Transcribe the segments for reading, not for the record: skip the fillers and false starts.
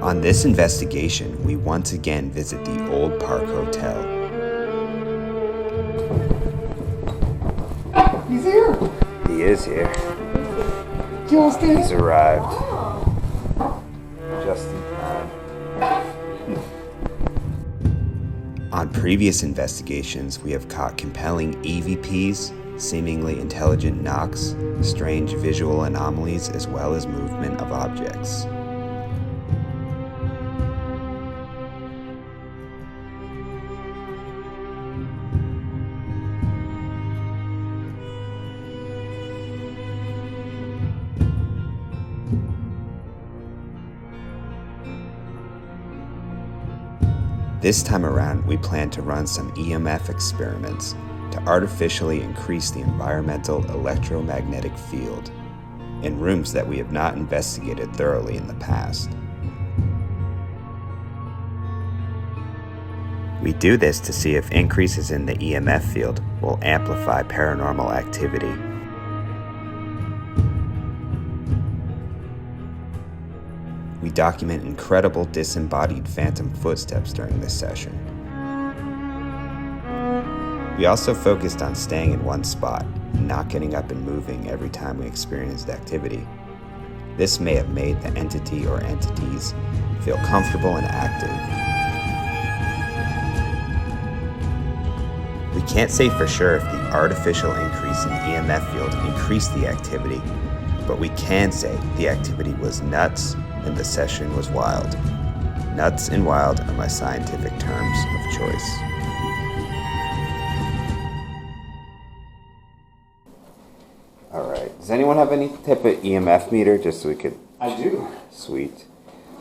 On this investigation, we once again visit the Old Park Hotel. He's here! He is here. He's arrived. Just in time. On previous investigations, we have caught compelling EVPs, seemingly intelligent knocks, strange visual anomalies, as well as movement of objects. This time around, we plan to run some EMF experiments to artificially increase the environmental electromagnetic field in rooms that we have not investigated thoroughly in the past. We do this to see if increases in the EMF field will amplify paranormal activity. We document incredible disembodied phantom footsteps during this session. We also focused on staying in one spot and not getting up and moving every time we experienced activity. This may have made the entity or entities feel comfortable and active. We can't say for sure if the artificial increase in EMF field increased the activity, but we can say the activity was nuts and the session was wild. Nuts and wild are my scientific terms of choice. Alright, does anyone have any type of EMF meter just so we could... I do. Sweet.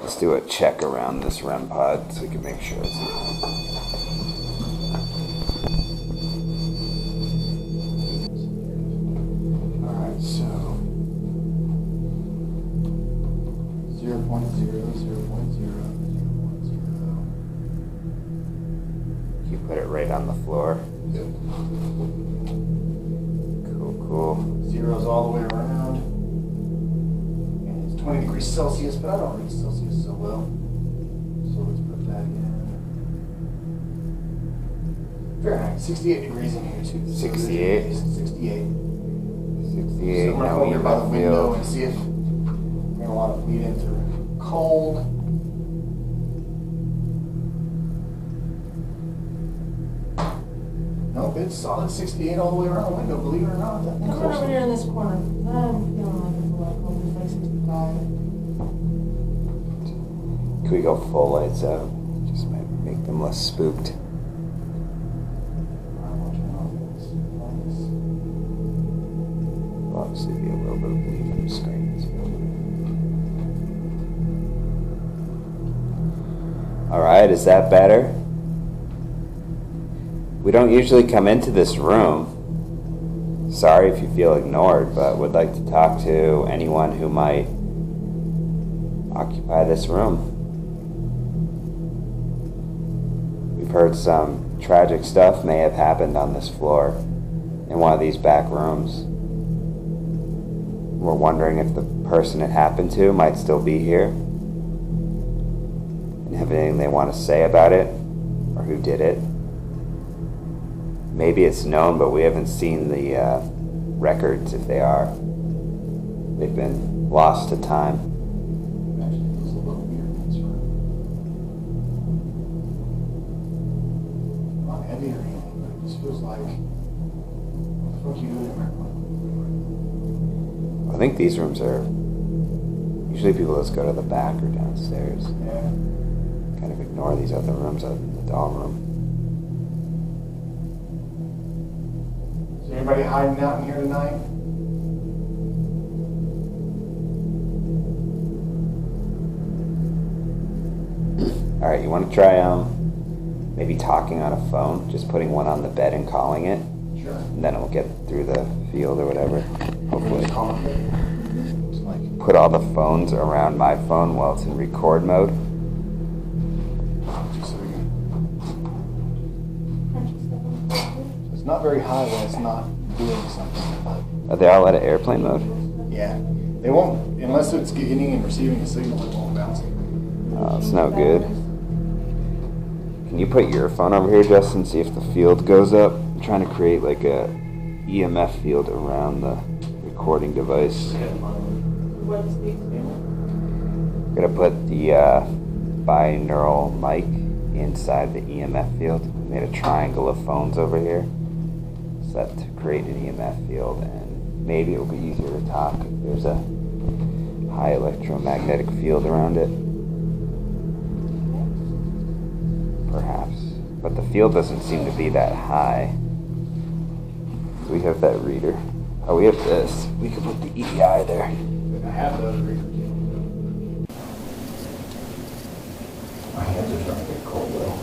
Let's do a check around this REM pod so we can make sure it's... Alright, so 0.0, 0.0. You put it right on the floor. Yep. Cool. Zero's all the way around. And it's 20 degrees Celsius, but I don't read Celsius so well. So let's put that in. Fahrenheit, 68 degrees in here too. 68? 68. 68. So we're Now going we to by the might window feel... and see if we're going to want to bleed in through cold. Nope, it's solid 68 all the way around the window, believe it or not. That thing's Come over here in this corner. I'm feeling like it's a lot cold. It's like 65. Can we go full lights out? Just might make them less spooked. Will obviously be a little bit of bleed from the screen. Alright, is that better? We don't usually come into this room. Sorry if you feel ignored, but would like to talk to anyone who might occupy this room. We've heard some tragic stuff may have happened on this floor in one of these back rooms. We're wondering if the person it happened to might still be here and have anything they want to say about it or who did it. Maybe it's known, but we haven't seen the records if they are. They've been lost to time. Actually, it feels a little weird in this room. Not heavy or anything, but it just feels like, what the fuck you doing in there? I think these rooms are usually people just go to the back or downstairs. Yeah. Kind of ignore these other rooms other than the doll room. Is anybody hiding out in here tonight? Alright, you want to try maybe talking on a phone, just putting one on the bed and calling it, Sure. and then it will get through the field or whatever. Hopefully. Just call it. Just like put all the phones around my phone while it's in record mode. Just so we can. It's not very high when it's not doing something, but Are they all out of airplane mode? yeah. They won't, unless it's getting and receiving a signal, it won't bounce it. Oh, it's no good. Can you put your phone over here, Justin, see if the field goes up? I'm trying to create like a EMF field around the recording device. What speaks to? Gonna put the binaural mic inside the EMF field. Made a triangle of phones over here, set to create an EMF field, and maybe it'll be easier to talk if there's a high electromagnetic field around it. Perhaps. But the field doesn't seem to be that high. So we have that reader. Oh, we have this. We could put the EEI there. I have the other reader too. My hands are starting to get cold though.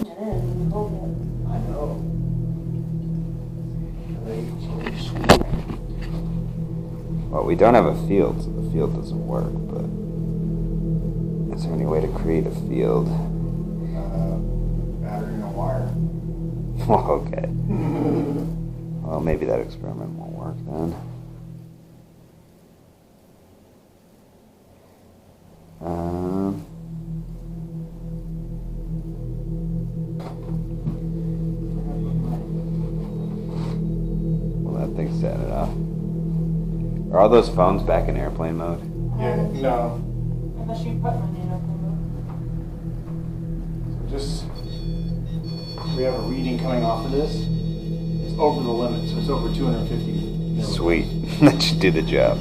It is, you hold it. I know. Well, we don't have a field, so the field doesn't work, but is there any way to create a field? Battery and a wire. Well, okay. Well, maybe that experiment won't work then. Well, that thing's setting it off. Are all those phones back in airplane mode? Yeah, no. Unless you put my name up in Just, we have a reading coming off of this. It's over the limit, so it's over 250 millivolts. Sweet. That should do the job.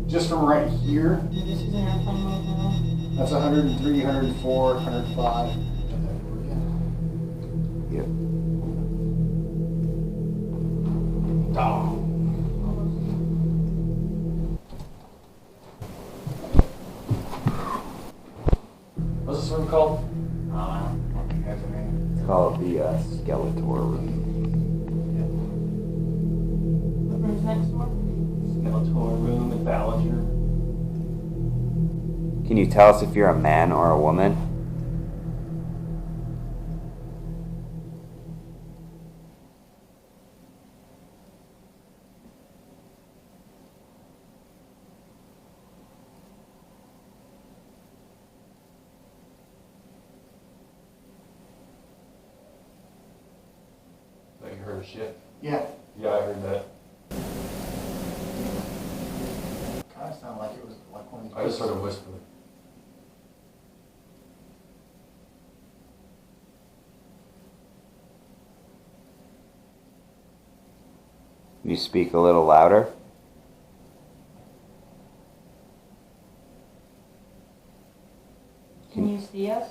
Just from right here, it. This is in airplane mode now. that's 103, 104, 105. Yep. Oh. What's this room called? I don't know. Has a name. It's called the Skeletor room. What room's next door? Skeletor room at Ballinger. Can you tell us if you're a man or a woman? You heard a shit? Yeah. Yeah, I heard that. Kind of sounded like it was like one of these. I just heard a whisper. Can you speak a little louder? Can you see us?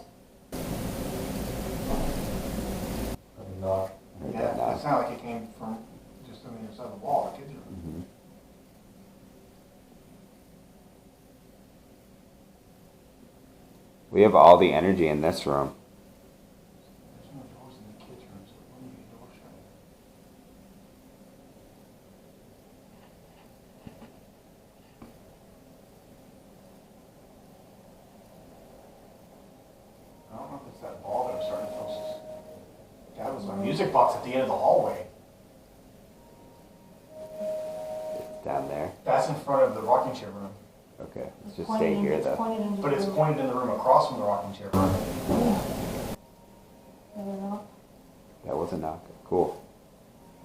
I mean, knock. Yeah, it sounded like it came from just on the other side of the wall, the kids' room. Mm-hmm. We have all the energy in this room. There's no doors in the kids' room, so when you get doors shut. I don't know if it's that ball that I'm starting to feel. That was my music box at the end of the hallway. It's down there. That's in front of the rocking chair room. Okay, let's It's just pointed stay in- here it's though. pointed into But the it's room. pointed in the room across from the rocking chair room. I don't know. That was a knock. Cool.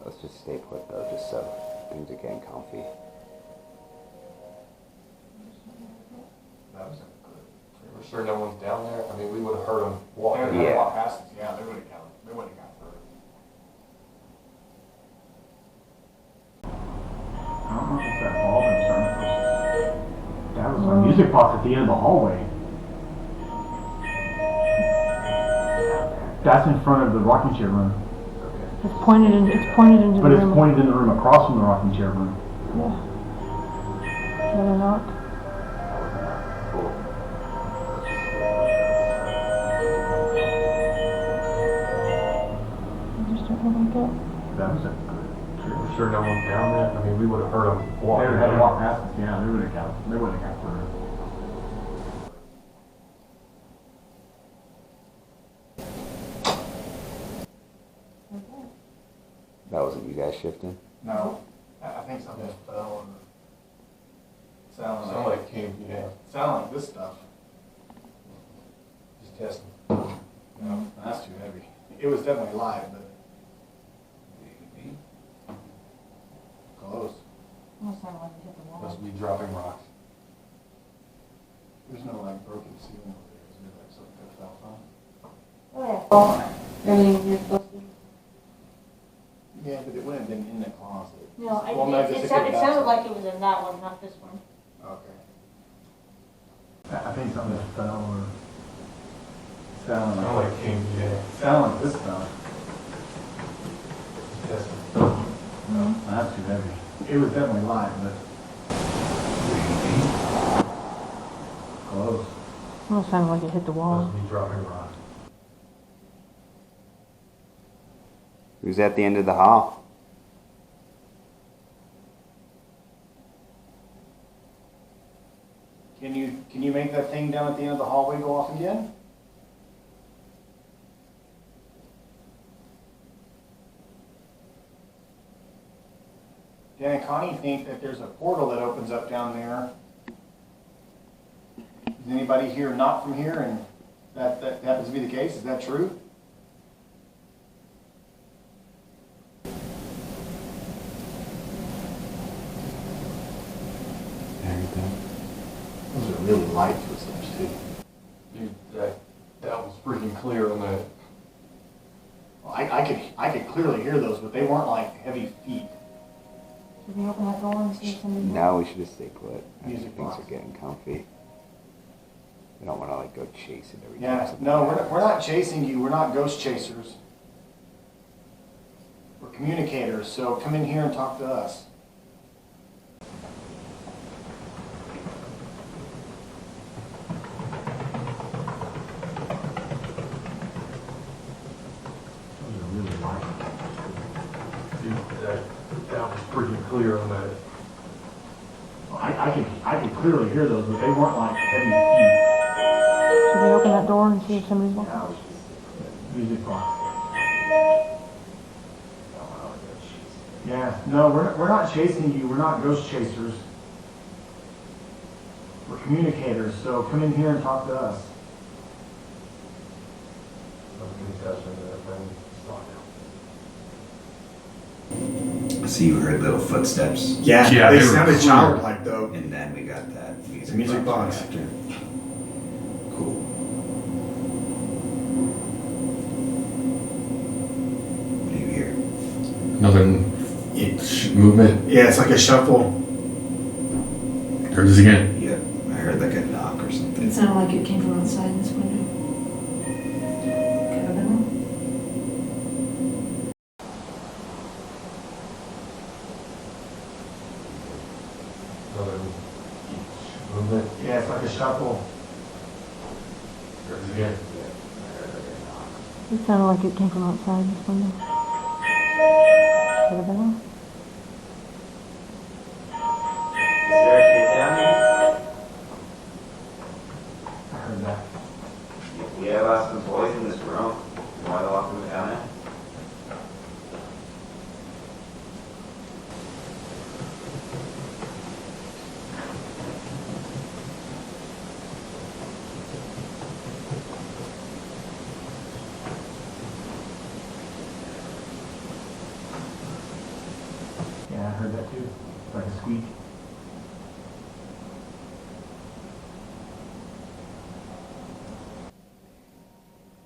Let's just stay put though, just so things are getting comfy. That was a good. We're sure no one's down there. I mean, we would have heard them They walking. would Yeah. have walked past us. Yeah, they would have got. They would have got through. I don't know if it's that ball that I'm starting to feel. That was my music box at the end of the hallway. That's in front of the rocking chair room. It's pointed into But the it's room. pointed in the room across from the rocking chair room. Yeah. Another knock. Cool. I just don't like it. That was a good. We're sure no one's down there. I mean, we would have heard them They walking. would have walked past us. Yeah, they would have got. They would have got through. Okay. That wasn't you guys shifting? No, I think something fell and sounded Sound like it came, yeah. sounded like this stuff. testing. No, that's too heavy. It was definitely live, but close. Almost sounded like it hit the Must wall. be dropping rocks. There's no like broken ceiling over there. Is there like something that fell from? Oh, yeah. Oh, everything you're supposed to. Yeah, but it wouldn't have been in the closet. No, Well, no, it just sounded like it was in that one, not this one. Okay. I think something just fell or sound Sound like King, yeah. sound like this fell. Testing. That's too heavy. It was definitely live, but close. Almost sounded like it hit the wall. Must be dropping rocks. Who's at the end of the hall? Can you make that thing down at the end of the hallway go off again? Dan and Connie think that there's a portal that opens up down there. Is anybody here not from here and that happens to be the case? Is that true? Those are really light footsteps too. Dude, that was freaking clear on that. Well, I could clearly hear those, but they weren't like heavy feet. Should we open that door and see if somebody... No, we should just stay put. I Music think things box. are getting comfy. We don't want to like go chasing every time. Yeah, something no, happens. we're not chasing you. We're not ghost chasers. We're communicators, so come in here and talk to us. Those are really light. Dude, that was freaking clear on that. I could clearly hear those, but they weren't like heavy feet. Should we open that door and see if somebody's walking? Music box. Yeah, no, we're not chasing you. We're not ghost chasers. We're communicators, so come in here and talk to us. So you heard little footsteps, Yeah, Yeah, they they were sounded clear. childlike though. and then we got that music, Music box. right after. Cool. What do you hear? Nothing. Movement. Yeah, it's like a shuffle. Heard this again. Yep, I heard like a knock or something. It sounded like it came from outside this window. Could have been. Nothing. Movement. Yeah, it's like a shuffle. Heard this again. It sounded like it came from outside this window. Could have been. I heard that. We have some boys in this room. You want to walk them down in? Yeah, I heard that too. It's like a squeak.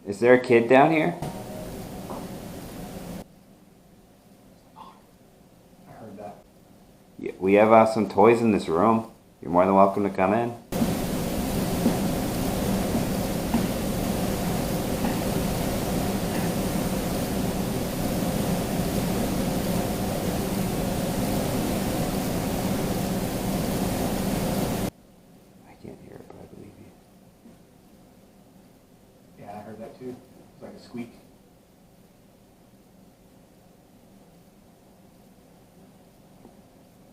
Is there a kid down here? I heard that. Yeah, we have some toys in this room. You're more than welcome to come in. I can't hear it, but I believe you. Yeah, I heard that too. It's like a squeak.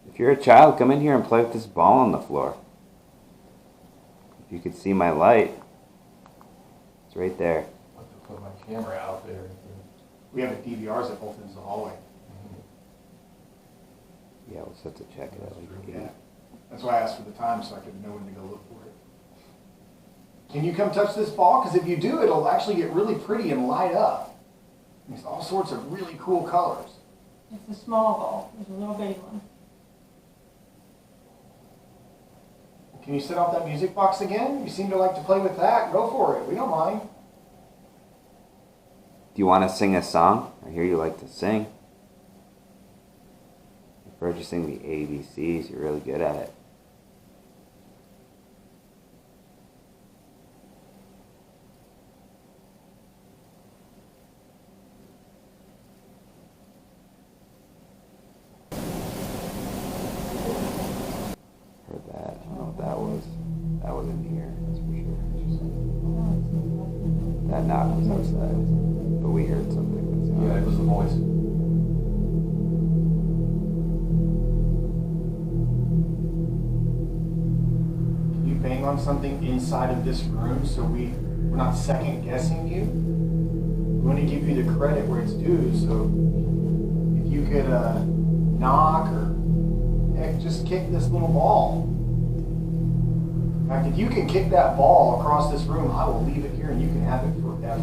If you're a child, come in here and play with this ball on the floor. If you could see my light, it's right there. I have to put my camera out there. We have the DVRs that both ends of the hallway. Yeah, we'll just have to check it out. Yeah. That's why I asked for the time so I could know when to go look for it. Can you come touch this ball? Because if you do, it'll actually get really pretty and light up. There's all sorts of really cool colors. It's a small ball. There's a little big one. Can you set off that music box again? You seem to like to play with that. Go for it. We don't mind. Do you want to sing a song? I hear you like to sing. I've heard you sing the ABCs. You're really good at it. Heard that. I don't know what that was. That was in here. That's for sure. That knock was outside. But we heard something. Yeah, it was the voice. Can you bang on something inside of this room so we're not second guessing you? We want to give you the credit where it's due. So if you could knock or heck, just kick this little ball. In fact, if you can kick that ball across this room, I will leave it here and you can have it forever.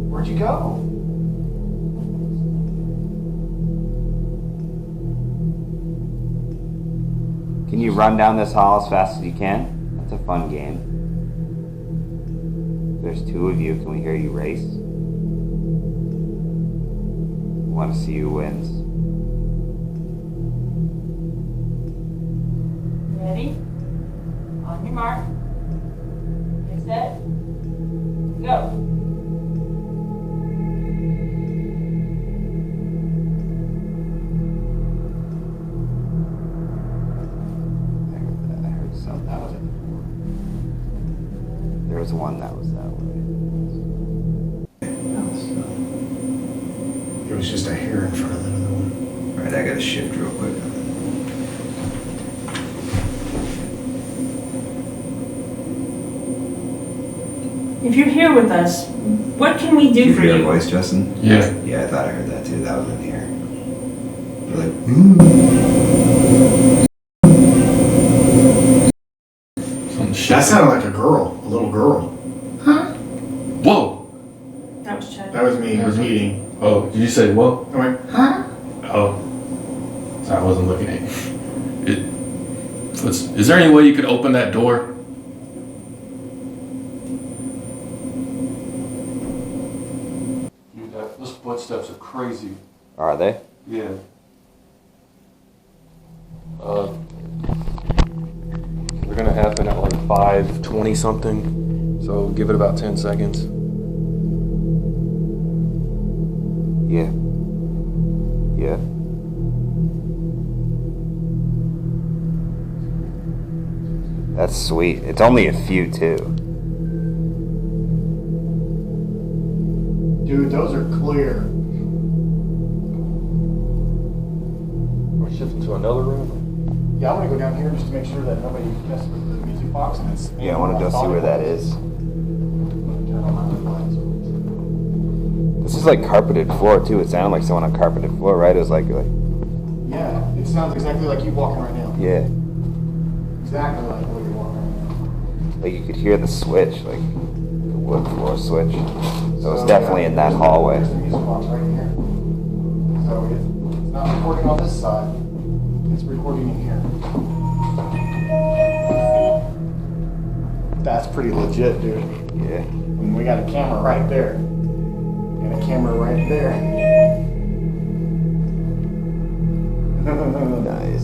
Where'd you go? Can you run down this hall as fast as you can? That's a fun game. There's two of you. Can we hear you race? Want to see who wins. Ready? On your mark. Get set. Go. I heard something. That was it. There was one that was that way. It was just a hair in front of that other one. All right, I gotta shift real quick. If you're here with us, what can we Did do you for hear that you? voice, Justin? Yeah. Yeah, I thought I heard that too. That was in here. You're like, Something shit. That sounded like a girl, a little girl. Whoa! That was Chad. That was me repeating. Oh, did you say whoa? I went, huh? Oh. Sorry, I wasn't looking at you. Is there any way you could open that door? Dude, those footsteps are crazy. Are they? Yeah. They're gonna happen at like 5:20 something. So give it about 10 seconds. Yeah. Yeah. That's sweet. It's only a few too. Dude, those are clear. We're shifting to another room. Yeah, I'm gonna go down here just to make sure that nobody messes with the music box. And it's Yeah, I want to go see where that is. Turn on my lights. This is like carpeted floor too. It sounded like someone on carpeted floor, right? It was like Yeah, it sounds exactly like you walking right now. yeah, Exactly like what you're walking right now. like you could hear the switch, like the wood floor switch. So it's definitely in that hallway. There's the music box right here. So it's not recording on this side. It's recording in here. That's pretty legit, dude. Yeah. And we got a camera right there. And a camera right there. Nice.